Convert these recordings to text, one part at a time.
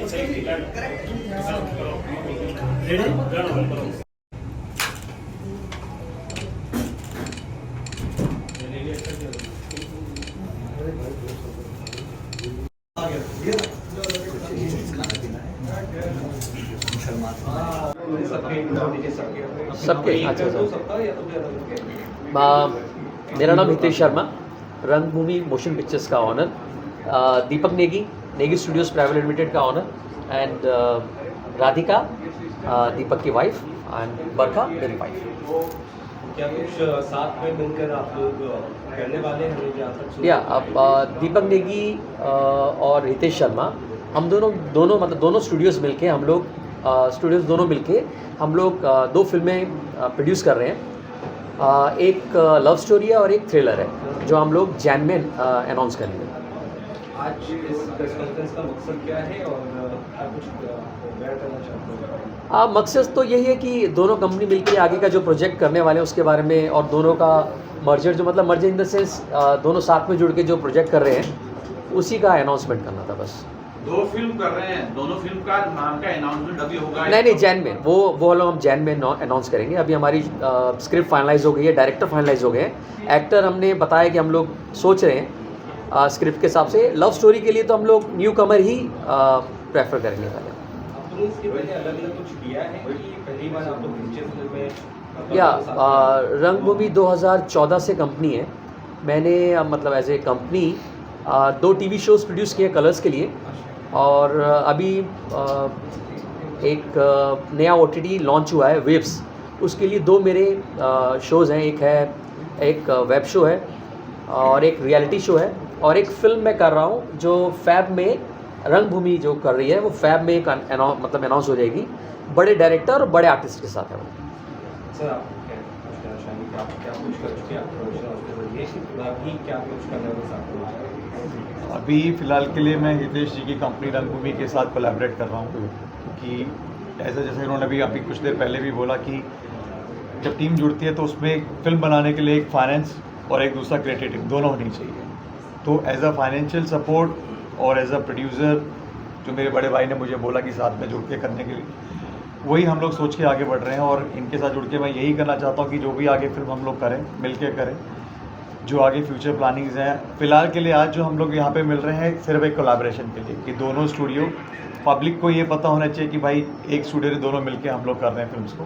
सबके अच्छा मेरा नाम हितेश शर्मा, रंगभूमि मोशन पिक्चर्स का owner, Deepak Negi, Negi studios private limited का ऑनर, एंड राधिका दीपक की वाइफ, एंड बरखा मेरी वाइफ। क्या कुछ साथ में मिलकर आप लोग करने वाले हैं? या अब दीपक नेगी और हितेश शर्मा, हम दोनों मतलब दोनों स्टूडियोज़ मिलके हम लोग दोनों मिलके हम लोग दो फिल्में प्रोड्यूस कर रहे हैं। एक लव स्टोरी है और एक थ्रिलर है जो हम लोग जैन में अनाउंस करेंगे। आज इस प्रेस कॉन्फ्रेंस का मकसद क्या है और क्या कुछ बयान करना चाहते हैं? मकसद तो यही है कि दोनों कंपनी मिलके आगे का जो प्रोजेक्ट करने वाले हैं उसके बारे में, और दोनों का मर्जर जो मतलब मर्जर इन द सेंस दोनों साथ में जुड़ के जो प्रोजेक्ट कर रहे हैं उसी का अनाउंसमेंट करना था बस। दो फिल्म कर रहे हैं, दोनों फिल्म का नाम का अनाउंसमेंट अभी होगा? नहीं जैन में वो लोग हम जैन में अनाउंस करेंगे। अभी हमारी स्क्रिप्ट फाइनलाइज हो गई है, डायरेक्टर फाइनलाइज हो गए हैं, एक्टर हमने बताया कि हम लोग सोच रहे हैं स्क्रिप्ट के हिसाब से। लव स्टोरी के लिए तो हम लोग न्यू कमर ही प्रेफर करेंगे पहले। इसके पहले अलग-अलग कुछ किया है कि पहली बार आप लोग फीचर फिल्म में? या रंगभूमि 2014 से कंपनी है। मैंने मतलब as a company 2 TV shows produce किए कलर्स के लिए, और अभी एक नया OTT लॉन्च हुआ है वेव्स, उसके लिए 2 मेरे शोज़ हैं। एक वेब शो है और एक रियलिटी शो है, और एक फ़िल्म मैं कर रहा हूँ जो फैब में रंगभूमि जो कर रही है वो फैब में एक मतलब अनाउंस हो जाएगी। बड़े डायरेक्टर और बड़े आर्टिस्ट के साथ है वो। सर आप क्या पूछना चाहेंगे कि आप क्या कुछ कर चुके हैं अभी क्या कुछ करने वाले साथ? अभी फ़िलहाल के लिए मैं हितेश जी की कंपनी रंगभूमि के साथ कोलैबोरेट कर रहा हूँ, क्योंकि ऐसा जैसे इन्होंने अभी कुछ देर पहले भी बोला कि जब टीम जुड़ती है तो उसमें एक फिल्म बनाने के लिए एक फाइनेंस और एक दूसरा क्रिएटिव दोनों होनी चाहिए। तो एज अ फाइनेंशियल सपोर्ट और एज अ प्रोड्यूसर जो मेरे बड़े भाई ने मुझे बोला कि साथ में जुड़ के करने के लिए, वही हम लोग सोच के आगे बढ़ रहे हैं। और इनके साथ जुड़ के मैं यही करना चाहता हूँ कि जो भी आगे फिल्म हम लोग करें मिल के करें, जो आगे फ्यूचर प्लानिंग्स हैं। फ़िलहाल के लिए आज जो हम लोग यहाँ पे मिल रहे हैं सिर्फ एक कोलैबोरेशन के लिए, कि दोनों स्टूडियो पब्लिक को ये पता होना चाहिए कि भाई एक स्टूडियो से दोनों मिलके हम लोग कर रहे हैं फिल्म्स को।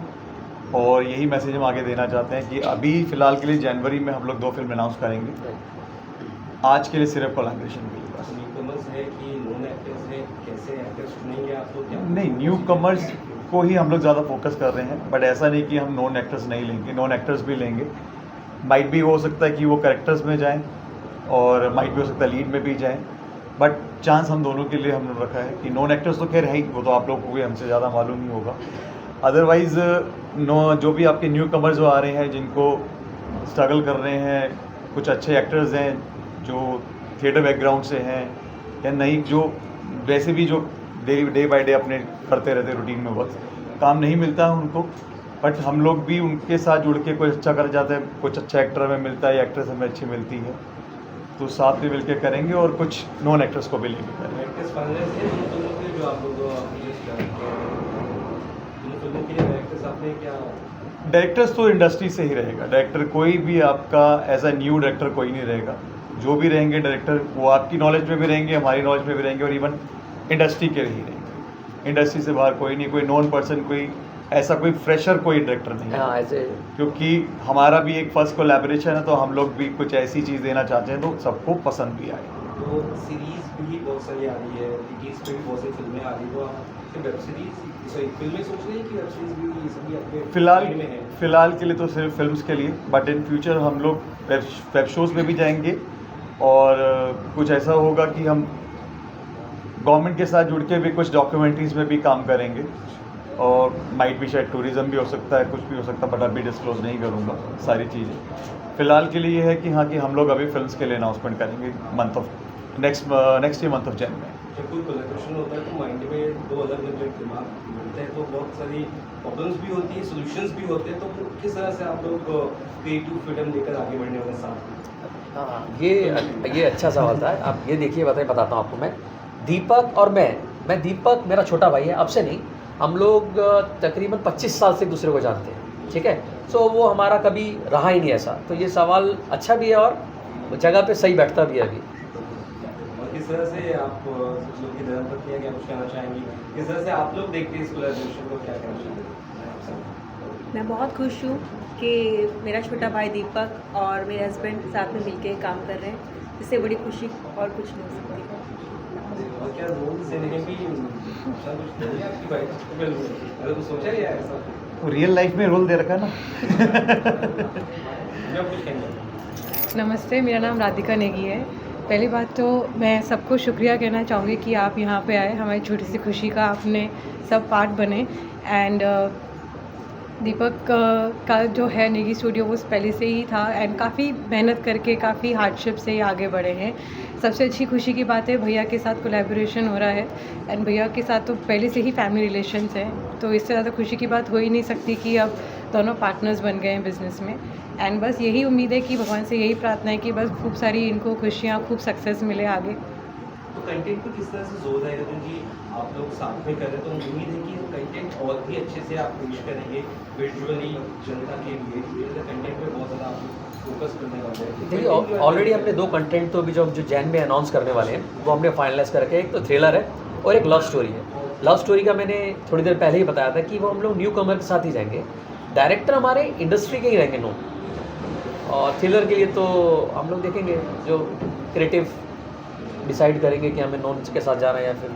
और यही मैसेज हम आगे देना चाहते हैं कि अभी फ़िलहाल के लिए जनवरी में हम लोग 2 फिल्म अनाउंस करेंगे। आज के लिए सिर्फ कोलैबोरेशन के लिए बस। है कि नॉन एक्टर्स हैं, कैसे एक्टर्स चुनेंगे आप लोग? नहीं, न्यू कमर्स को ही हम लोग ज़्यादा फोकस कर रहे हैं, बट ऐसा नहीं कि हम नॉन एक्टर्स नहीं लेंगे, नॉन एक्टर्स भी लेंगे। माइट भी हो सकता है कि वो कैरेक्टर्स में जाएं, और माइट भी हो सकता है लीड में भी जाएं, बट चांस हम दोनों के लिए हमने रखा है कि नॉन एक्टर्स तो खैर है ही, वो तो आप लोग को भी हमसे ज़्यादा मालूम ही होगा। अदरवाइज़ जो भी आपके न्यू कमर्स जो आ रहे हैं, जिनको स्ट्रगल कर रहे हैं, कुछ अच्छे एक्टर्स हैं जो थिएटर बैकग्राउंड से हैं, या नहीं जो वैसे भी जो डे बाय डे अपने करते रहते रूटीन में वर्क, काम नहीं मिलता है उनको, बट हम लोग भी उनके साथ जुड़ के कुछ अच्छा कर जाते हैं। कुछ अच्छा एक्टर हमें मिलता है, एक्ट्रेस हमें अच्छी मिलती है, तो साथ में मिलकर करेंगे, और कुछ नॉन एक्टर्स को भी लेके करेंगे। डायरेक्टर्स तो इंडस्ट्री से ही रहेगा। डायरेक्टर कोई भी आपका एज अ न्यू डायरेक्टर कोई नहीं रहेगा। जो भी रहेंगे डायरेक्टर वो आपकी नॉलेज में भी रहेंगे, हमारी नॉलेज में भी रहेंगे, और इवन इंडस्ट्री के ही रहेंगे। इंडस्ट्री से बाहर कोई नहीं, कोई नॉन पर्सन, कोई ऐसा कोई फ्रेशर कोई डायरेक्टर नहीं है। क्योंकि हमारा भी एक फर्स्ट कोलैबोरेशन है, तो हम लोग भी कुछ ऐसी चीज़ देना चाहते हैं तो सबको पसंद भी आए। तो सीरीज़ भी बहुत सारी आ रही है, टीवीज़ पे भी बहुत सारी फिल्में आ रही है, तो आप वेब सीरीज़ फिल्में सोच रहे हैं कि वेब सीरीज़ भी ये सभी आपके फ़िलहाल के लिए तो सिर्फ फिल्म्स के लिए, बट इन फ्यूचर हम लोग वेब शोज़ में भी जाएंगे, और कुछ ऐसा होगा कि हम गवर्नमेंट के साथ जुड़ के भी कुछ डॉक्यूमेंट्रीज़ में भी काम करेंगे, और माइट भी शायद टूरिज़्म भी हो सकता है, कुछ भी हो सकता है, बट अभी डिस्क्लोज नहीं करूँगा सारी चीज़ें। फ़िलहाल के लिए ये है कि हाँ, कि हम लोग अभी फिल्म्स के लिए अनाउंसमेंट करेंगे next year month of Jain में। जब कोई कोलैबोरेशन होता है तो माइंड में 2 अलग-अलग दिमाग मिलते हैं, तो बहुत सारी प्रॉब्लम्स भी होती है, सॉल्यूशंस भी होते हैं, तो किस तरह से आप लोग क्रिएटिव फ्रीडम लेकर आगे बढ़ने वाले साथ? हाँ, ये अच्छा सवाल था। आप ये देखिए, बताता हूँ आपको मैं। दीपक और मैं मैं दीपक मेरा छोटा भाई है, अब से नहीं, हम लोग तकरीबन 25 साल से एक दूसरे को जानते हैं, ठीक है। सो वो हमारा कभी रहा ही नहीं ऐसा, तो ये सवाल अच्छा भी है और जगह पे सही बैठता भी है अभी। और किस तरह से आप कुछ लोग की धर्मपत्नी है, क्या कुछ कहना चाहेंगी, किस तरह से आप लोग देखते हैं इस कोलैबोरेशन को, क्या कहना चाहेंगे? मैं बहुत खुश हूँ कि मेरा छोटा भाई दीपक और मेरे हस्बैंड साथ में मिलके काम कर रहे हैं, इससे बड़ी खुशी और कुछ नहीं हो सकती। और क्या रोल से लेने की ऐसा कुछ नहीं है आपकी वाइफ को? अगर कुछ सोचा ही है ऐसा वो रियल लाइफ में रोल दे रखा है ना। जब कुछ कहेंगे? नमस्ते, मेरा नाम राधिका नेगी है। पहली बात तो मैं सबको शुक्रिया कहना चाहूँगी कि आप यहाँ पे आए, हमारी छोटी सी खुशी का आपने सब पार्ट बने। एंड दीपक का जो है नेगी स्टूडियो वो पहले से ही था एंड काफ़ी मेहनत करके काफ़ी हार्डशिप से ही आगे बढ़े हैं। सबसे अच्छी खुशी की बात है भैया के साथ कोलैबोरेशन हो रहा है एंड भैया के साथ तो पहले से ही फैमिली रिलेशंस हैं, तो इससे ज़्यादा खुशी की बात हो ही नहीं सकती कि अब दोनों पार्टनर्स बन गए हैं बिज़नेस में। एंड बस यही उम्मीद है कि भगवान से यही प्रार्थना है कि बस खूब सारी इनको खुशियाँ, खूब सक्सेस मिले आगे। तो कंटेंट पे किस तरह से जोर रहेगा, क्योंकि आप लोग साथ में कर रहे हैं, तो उम्मीद है कि कंटेंट और भी अच्छे से आप पेश करेंगे विजुअली जनता के लिए, कंटेंट पे बहुत ज़्यादा आप फोकस करने वाले हैं। देखिए ऑलरेडी हमने 2 कंटेंट तो अभी जो जैन में अनाउंस करने वाले हैं वो हमने फाइनलाइज करके, एक तो थ्रिलर है और एक लव स्टोरी है। लव स्टोरी का मैंने थोड़ी देर पहले ही बताया था कि वो हम लोग न्यू कमर के साथ ही जाएंगे, डायरेक्टर हमारे इंडस्ट्री के ही रहेंगे नो। और थ्रिलर के लिए तो हम लोग देखेंगे जो क्रिएटिव डिसाइड करेंगे कि हमें नॉन के साथ जाना है या फिर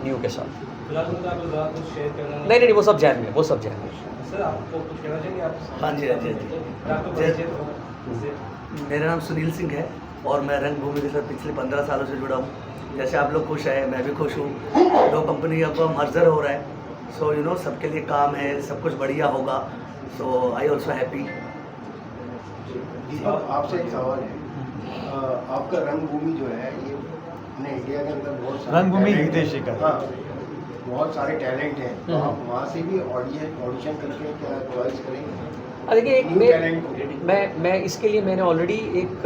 न्यू के साथ। फिलहाल मतलब आप ज़्यादा कुछ शेयर करना नहीं नहीं, वो सब जैन में, वो सब जैन में। सर आपको कुछ कहना चाहेंगे आप? हाँ जी, हाँ जी, हाँ जी। आपको परिचय दो। मेरा नाम सुनील सिंह है और मैं रंगभूमि के साथ पिछले 15 सालों से जुड़ा हूँ। जैसे आप लोग खुश हैं, मैं भी खुश हूँ। 2 कंपनी अब मर्जर हो रहा है, सो यू नो सबके लिए काम है, सब कुछ बढ़िया होगा। सो आई ऑल्सो हैप्पी। दीपक, आपसे एक सवाल है। आपका रंगभूमि जो है ये अपने इंडिया के अंदर बहुत सारे रंगभूमि talent हैं। हितैषी का। हाँ, बहुत सारे टैलेंट हैं, तो आप वहाँ से भी ऑडिशन करके क्या चॉइस करेंगे? देखिए एक New talent को। मैं इसके लिए मैंने ऑलरेडी एक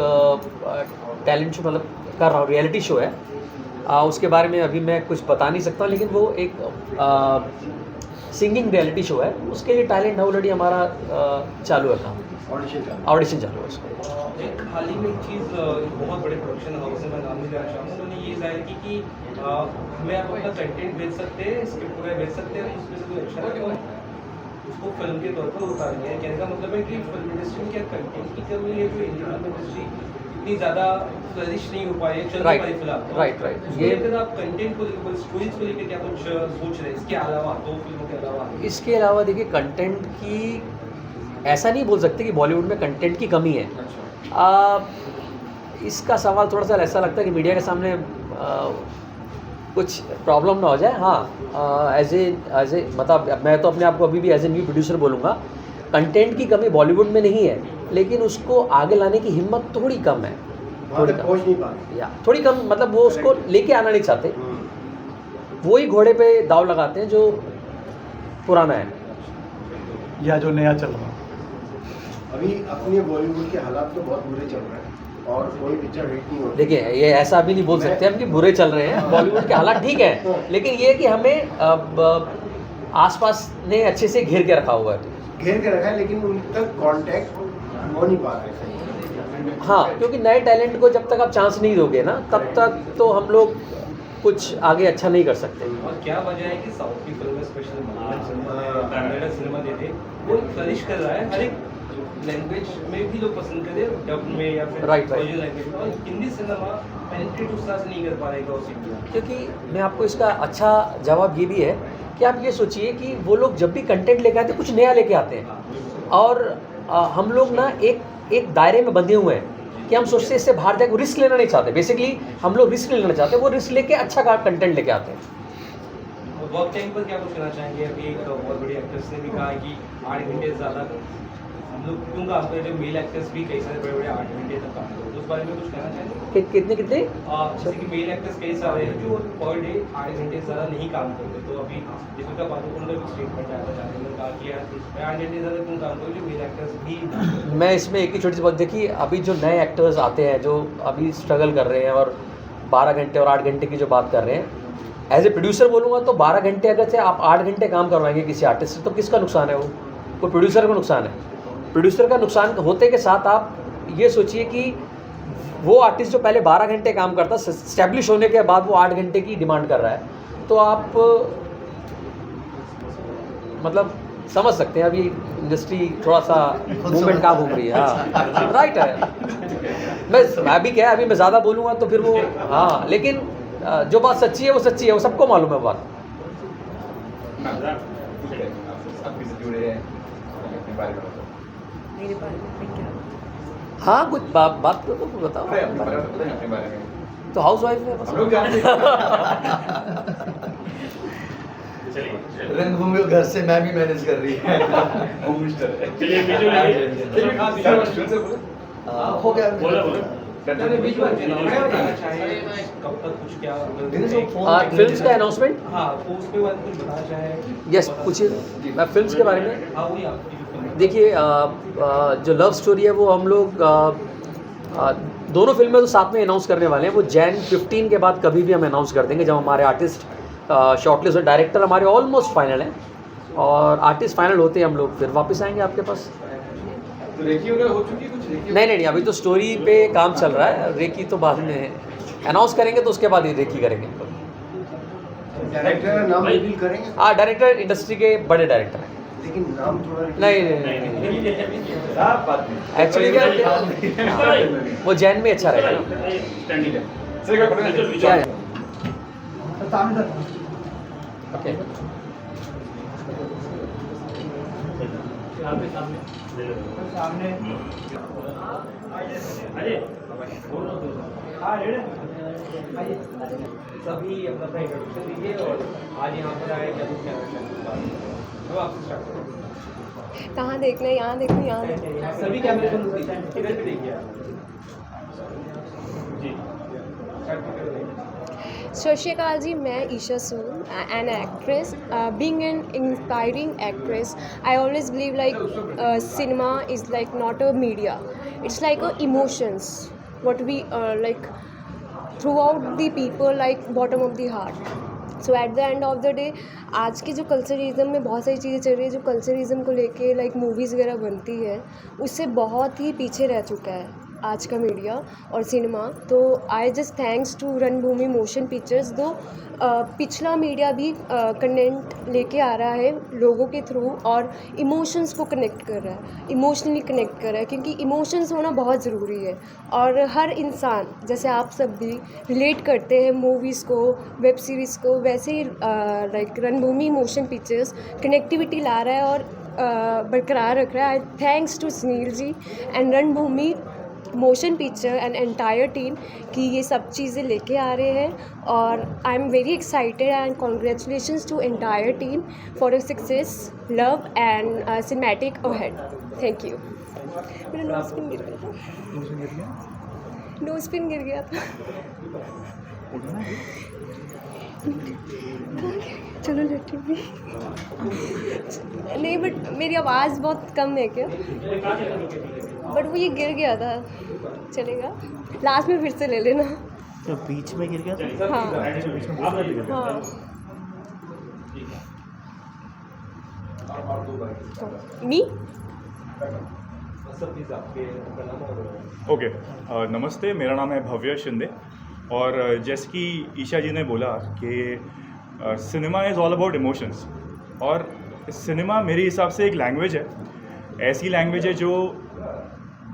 टैलेंट शो मतलब कर रहा हूँ, रियलिटी शो है। उसके बारे में अभी मैं कुछ बता नहीं सकता, लेकिन वो एक सिंगिंग रियलिटी शो है, उसके लिए टैलेंट ऑलरेडी हमारा चालू है काम, ऑडिशन चालू है उसका। एक हाल ही में एक चीज़ बहुत बड़े प्रोडक्शन हाउस में मैं नाम नहीं लेना चाहूँगा, उन्होंने ये जाहिर की कि हमें आप अपना कंटेंट भेज सकते हैं, स्क्रिप्ट वगैरह भेज सकते हैं, उसमें से कोई अच्छा लगे उसको फिल्म के तौर पर उतारेंगे। कहने का मतलब है कि फिल्म इंडस्ट्री में क्या कंटेंट की कमी है, जो इंडियन फिल्म इंडस्ट्री इतनी ज़्यादा फ्लरिश नहीं हो पाई, चल नहीं पाई फिलहाल। राइट ये अगर आप कंटेंट को लेकर, स्टोरीज को लेकर क्या कुछ सोच रहे हैं इसके अलावा, 2 फिल्मों के अलावा? इसके अलावा देखिए कंटेंट की ऐसा नहीं बोल सकते कि बॉलीवुड में कंटेंट की कमी है। इसका सवाल थोड़ा सा ऐसा लगता है कि मीडिया के सामने कुछ प्रॉब्लम ना हो जाए। हाँ, एज ए मतलब मैं तो अपने आप को अभी भी एज ए न्यू प्रोड्यूसर बोलूँगा, कंटेंट की कमी बॉलीवुड में नहीं है, लेकिन उसको आगे लाने की हिम्मत थोड़ी कम है, थोड़ी कम, पहुँच नहीं पा रहे। या थोड़ी कम, मतलब वो उसको लेके आना नहीं चाहते, वही घोड़े पे दाव लगाते हैं जो पुराना है या जो नया चल रहा है। अभी अपने बॉलीवुड के हालात तो बहुत बुरे चल रहे हैं और कोई पिक्चर हिट नहीं होती। देखिए ये ऐसा भी नहीं बोल सकते हम कि बुरे चल रहे हैं, बॉलीवुड के हालात ठीक है, लेकिन ये कि हमें आसपास ने अच्छे से घेर के रखा हुआ है। घेर के रखा है, लेकिन उन तक कांटेक्ट हो नहीं पा रहे सही। हाँ, क्योंकि नए टैलेंट को जब तक आप चांस नहीं दोगे ना, तब तक तो हम लोग कुछ आगे अच्छा नहीं कर सकते। और क्या वजह है कि साउथ की film specially Malayalam cinema, Kannada cinema देते वो फ्लरिश कर रहा है, हर एक लैंग्वेज में भी लोग पसंद कर रहे हैं, डब में या फिर Right. लैंग्वेज में, और हिंदी सिनेमा पेनिट्रेट उस तरह से नहीं कर पा रहेगा उस इंडिया। क्योंकि मैं आपको इसका अच्छा जवाब ये भी है कि आप ये सोचिए कि वो लोग जब भी कंटेंट लेके आते हैं कुछ नया लेके आते हैं, और हम लोग ना एक दायरे में बंधे हुए हैं कि हम सोचते हैं इससे बाहर जाके रिस्क लेना नहीं चाहते। बेसिकली हम लोग रिस्क लेना चाहते हैं, वो रिस्क लेके अच्छा कंटेंट लेके आते हैं। वर्क टाइम पर क्या कुछ कहना चाहेंगे? अभी एक बहुत बड़ी एक्ट्रेस ने भी कहा है कि 8 घंटे ज़्यादा हम लोग क्यों काम करें, जो मेल एक्टर्स भी कई सारे बड़े 8 घंटे तक काम करते हैं, उस बारे में कुछ कहना चाहेंगे? कितने जैसे कि मेल एक्टर्स कई सारे हैं जो पर डे 8 घंटे ज़्यादा नहीं काम करते, तो अभी दीपिका पादुकोण का भी स्टेटमेंट आया था, उन्होंने कहा कि यार 8 घंटे ज़्यादा क्यों काम करो, जो मेल एक्टर्स भी। मैं इसमें एक ही छोटी सी बात देखिए, अभी जो नए एक्टर्स आते हैं जो अभी स्ट्रगल कर रहे हैं और 12 घंटे और 8 घंटे की जो बात कर रहे हैं, एज ए प्रोड्यूसर बोलूँगा तो 12 घंटे अगर से आप 8 घंटे काम करवाएंगे किसी आर्टिस्ट से तो किसका नुकसान है? वो प्रोड्यूसर का नुकसान है। प्रोड्यूसर का नुकसान होते के साथ आप ये सोचिए कि वो आर्टिस्ट जो पहले 12 घंटे काम करता, स्टैब्लिश होने के बाद वो 8 घंटे की डिमांड कर रहा है, तो आप मतलब समझ सकते हैं अभी इंडस्ट्री थोड़ा सा मूवमेंट कहाँ घूम रही है। हाँ राइट है। मैं भी क्या, अभी मैं ज़्यादा बोलूँगा तो फिर वो, हाँ लेकिन जो बात सच्ची है वो सच्ची है, वो सबको मालूम है वो बात। मेरे बारे में क्या? हाँ कुछ बात तो बताओ। तो हाउस वाइफ है बस। रंगभूमि को घर से मैं भी मैनेज कर रही है। हो गया। कब तक कुछ क्या फिल्म्स का अनाउंसमेंट। हाँ तो उसके बाद कुछ बताना चाहे। यस पूछिए। मैं फिल्म्स के बारे में, हाँ वही आपकी फिल्म। देखिए जो लव स्टोरी है वो हम लोग दोनों फिल्में तो साथ में अनाउंस करने वाले हैं। वो जैन 15 के बाद कभी भी हम अनाउंस कर देंगे जब हमारे आर्टिस्ट शॉर्टलिस्ट और डायरेक्टर हमारे ऑलमोस्ट फाइनल हैं, और आर्टिस्ट फाइनल होते हैं हम लोग फिर वापस आएंगे आपके पास। तो रेकी वगैरह हो चुकी है कुछ? नहीं, अभी तो स्टोरी पे काम चल रहा है, रेकी तो बाद में अनाउंस करेंगे तो उसके बाद ही रेकी करेंगे। डायरेक्टर का नाम रिवील करेंगे? हाँ डायरेक्टर इंडस्ट्री के बड़े डायरेक्टर हैं। लेकिन नाम थोड़ा नहीं एक्चुअली क्या वो जैन में अच्छा रहेगा ना। क्या है? ओके सभी अपना इंट्रोडक्शन दीजिए और आज यहाँ पर आए क्या कुछ कहना आपसे स्टार्ट करो। कहाँ देखना है? यहाँ देखो, यहाँ देखो। सभी कैमरे इधर भी देखिए आप। जी स्टार्ट करें। सत श्री अकाल जी, मैं Isha Sood, an actress, being an inspiring actress. I always believe like cinema is like not a media, it's like a emotions what we like throughout the people, like bottom of the heart. So at the end of the day, आज के जो कल्चरिज्म में बहुत सारी चीज़ें चल रही है, जो कल्चरिज्म को लेके लाइक मूवीज़ वगैरह बनती है, उससे बहुत ही पीछे रह चुका है आज का मीडिया और सिनेमा. तो आई जस्ट थैंक्स टू रणभूमि मोशन पिक्चर्स. दो पिछला मीडिया भी कंटेंट लेके आ रहा है लोगों के थ्रू और इमोशंस को कनेक्ट कर रहा है, इमोशनली कनेक्ट कर रहा है, क्योंकि इमोशंस होना बहुत ज़रूरी है. और हर इंसान जैसे आप सब भी रिलेट करते हैं मूवीज़ को, वेब सीरीज़ को, वैसे ही like Ranbhoomi motion pictures connectivity ला रहा है और बरकरार रख रहा है. Thanks to Sunil ji and Ranbhoomi motion picture and entire team कि ये सब चीज़ें लेके आ रहे हैं. और I am very excited and congratulations to entire team for a success, love and cinematic ahead. Thank you. मेरा नोज पिन गिर गया था, नोज पिन गिर गया था. चलो लेटी भी नहीं, बट मेरी आवाज़ बहुत कम है क्या? बट वो ये गिर गया था. चलेगा, लास्ट में फिर से ले लेना. तो बीच में गिर गया था? हाँ हाँ. मी ओके नमस्ते, मेरा नाम है भव्य शिंदे. और जैसे कि ईशा जी ने बोला कि cinema is all about emotions, और सिनेमा मेरे हिसाब से एक लैंग्वेज है, ऐसी लैंग्वेज है जो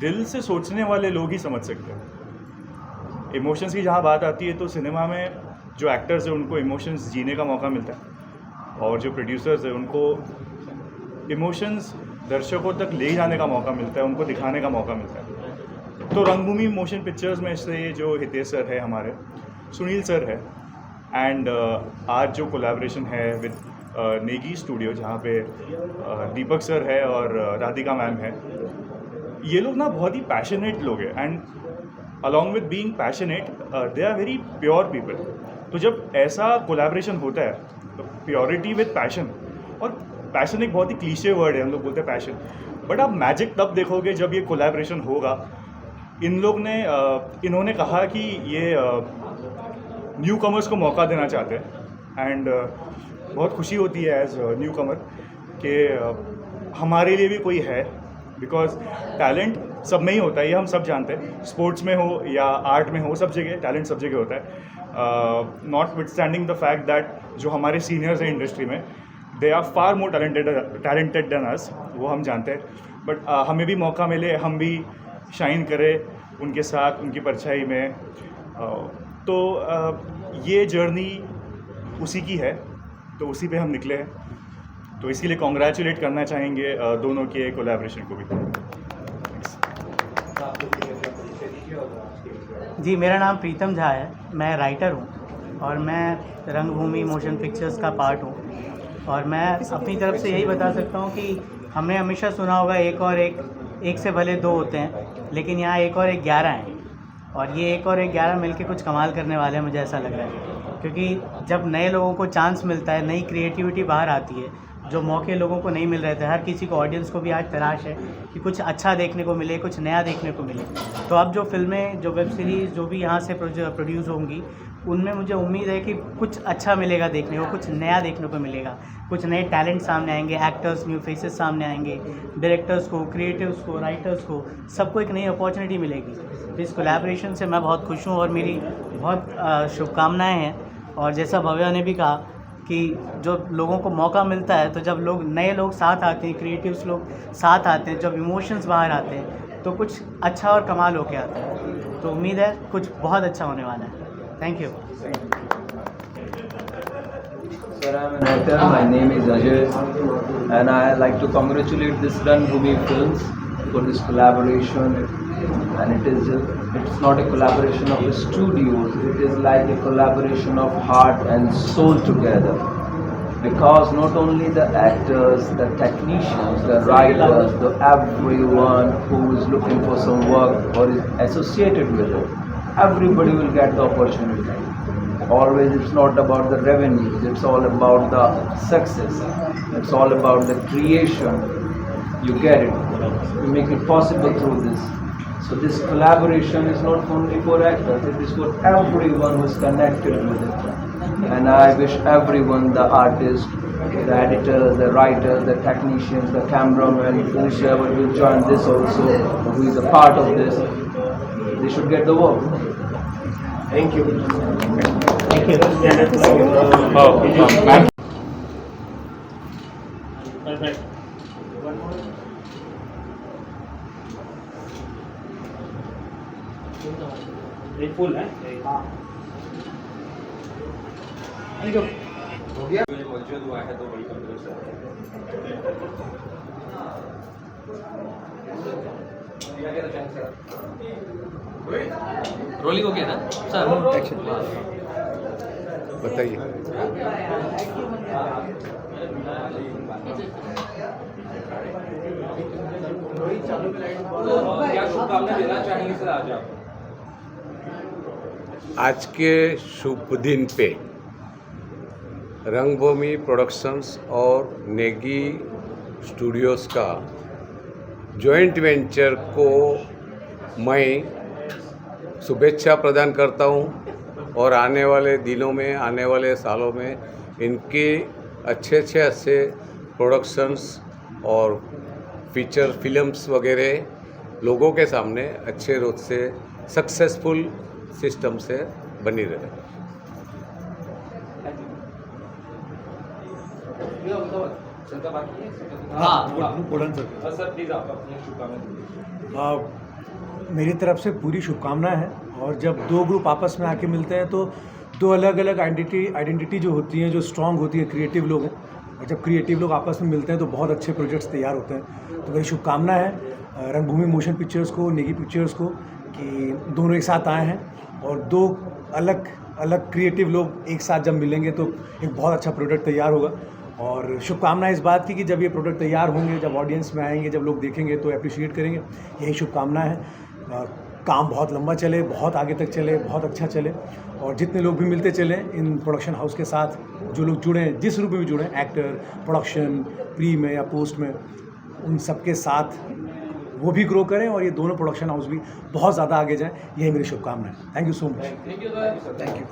दिल से सोचने वाले लोग ही समझ सकते हैं. इमोशंस की जहाँ बात आती है तो सिनेमा में जो एक्टर्स हैं उनको इमोशंस जीने का मौका मिलता है, और जो प्रोड्यूसर्स हैं उनको इमोशंस दर्शकों तक ले जाने का मौका मिलता है, उनको दिखाने का मौका मिलता है. तो रंगभूमि मोशन पिक्चर्स में से जो हितेश सर है हमारे, सुनील सर है, एंड आज जो कोलैबोरेशन है विद नेगी स्टूडियो जहाँ पे दीपक सर है और राधिका मैम है, ये लोग ना बहुत ही पैशनेट लोग हैं, and along with being passionate they are very pure people. तो जब ऐसा कोलैबोरेशन होता है तो प्योरिटी विद पैशन, और पैशन एक बहुत ही क्लीशे वर्ड है, हम लोग बोलते हैं पैशन, बट आप मैजिक तब देखोगे जब ये कोलैबोरेशन होगा. इन्होंने कहा कि ये न्यू कमर्स को मौका देना चाहते हैं, एंड बहुत खुशी होती है एज न्यू कमर कि हमारे लिए भी कोई है, बिकॉज टैलेंट सब में ही होता है, ये हम सब जानते हैं, स्पोर्ट्स में हो या आर्ट में हो, सब जगह टैलेंट सब जगह होता है। Notwithstanding the fact that जो हमारे सीनियर्स हैं इंडस्ट्री में, they are far more talented than us, वो हम जानते हैं, बट हमें भी मौका मिले, हम भी शाइन करें उनके साथ, उनकी परछाई में। तो ये जर्नी उसी की है, तो उसी पे हम निकले हैं, तो इसके लिए कॉन्ग्रेचुलेट करना चाहेंगे दोनों के कोलैबोरेशन को भी। जी, मेरा नाम प्रीतम झा है, मैं राइटर हूँ और मैं रंगभूमि मोशन पिक्चर्स का पार्ट हूँ। और मैं अपनी तरफ से यही बता सकता हूँ कि हमने हमेशा सुना होगा एक से भले दो होते हैं, लेकिन यहाँ 1 और 1 11 हैं, और ये 1 और 1 11 मिलके कुछ कमाल करने वाले हैं, मुझे ऐसा लग रहा है। क्योंकि जब नए लोगों को चांस मिलता है, नई क्रिएटिविटी बाहर आती है, जो मौके लोगों को नहीं मिल रहे थे, हर किसी को, ऑडियंस को भी आज तलाश है कि कुछ अच्छा देखने को मिले, कुछ नया देखने को मिले। तो अब जो फिल्में, जो वेब सीरीज़ जो भी यहाँ से प्रोड्यूस होंगी, उनमें मुझे उम्मीद है कि कुछ अच्छा मिलेगा देखने को, कुछ नया देखने को मिलेगा, कुछ नए टैलेंट सामने आएंगे, एक्टर्स, न्यू फेसेस सामने आएंगे, डायरेक्टर्स को, क्रिएटिव्स को, राइटर्स को, सबको एक नई अपॉर्चुनिटी मिलेगी। तो इस कोलैबोरेशन से मैं बहुत खुश हूँ और मेरी बहुत शुभकामनाएँ हैं। और जैसा भव्या ने भी कहा कि जो लोगों को मौका मिलता है, तो जब लोग, नए लोग साथ आते हैं, क्रिएटिव्स लोग साथ आते हैं, जब इमोशंस बाहर आते हैं, तो कुछ अच्छा और कमाल होके आता है। तो उम्मीद है कुछ बहुत अच्छा होने वाला है। Thank you. Sir, I'm an actor. My name is Ajay, and I like to congratulate this Ranbhoomi Films for this collaboration. And it's not a collaboration of the studios. It is like a collaboration of heart and soul together. Because not only the actors, the technicians, the writers, everyone who is looking for some work or is associated with it, everybody will get the opportunity. Always, it's not about the revenues, it's all about the success, it's all about the creation. You get it, you make it possible through this. So this collaboration is not only for actors, it is for everyone who is connected with it. And I wish everyone, the artists, the editors, the writers, the technicians, the cameramen, whoever will join this also, who is a part of this, they should get the work. Thank you. Thank you. Full है मौजूद हुआ है, तो welcome करो sir. Rolling हो गया ना sir? Action बताइए। क्या शुभकामनाएं देना चाहेंगे सर आज आप? आज के शुभ दिन पे रंगभूमि प्रोडक्शंस और नेगी स्टूडियोज़ का जॉइंट वेंचर को मैं शुभेच्छा प्रदान करता हूं और आने वाले दिनों में, आने वाले सालों में इनके अच्छे प्रोडक्शंस और फीचर फिल्म्स वगैरह लोगों के सामने अच्छे रूप से सक्सेसफुल सिस्टम से बनी रहे। सर प्लीज आप अपनी शुभकामनाएं। मेरी तरफ से पूरी शुभकामनाएं हैं। और जब दो ग्रुप आपस में आके मिलते हैं, तो दो अलग अलग आइडेंटिटी जो होती हैं, जो स्ट्रांग होती है, क्रिएटिव लोग हैं, और जब क्रिएटिव लोग आपस में मिलते हैं तो बहुत अच्छे प्रोजेक्ट्स तैयार होते हैं। तो मेरी शुभकामना है रंगभूमि मोशन पिक्चर्स को, नेगी पिक्चर्स को, कि दोनों एक साथ आए हैं और दो अलग अलग क्रिएटिव लोग एक साथ जब मिलेंगे तो एक बहुत अच्छा प्रोडक्ट तैयार होगा। और शुभकामनाएं इस बात की कि जब ये प्रोडक्ट तैयार होंगे, जब ऑडियंस में आएंगे, जब लोग देखेंगे तो अप्रिशिएट करेंगे, यही शुभकामनाएं हैं। काम बहुत लंबा चले, बहुत आगे तक चले, बहुत अच्छा चले, और जितने लोग भी मिलते चले इन प्रोडक्शन हाउस के साथ, जो लोग जुड़े हैं, जिस रूप में भी जुड़े हैं, एक्टर, प्रोडक्शन, प्री में या पोस्ट में, उन सबके साथ वो भी ग्रो करें और ये दोनों प्रोडक्शन हाउस भी बहुत ज़्यादा आगे जाएं, यही मेरी शुभकामनाएं। Thank you so much. Thank you.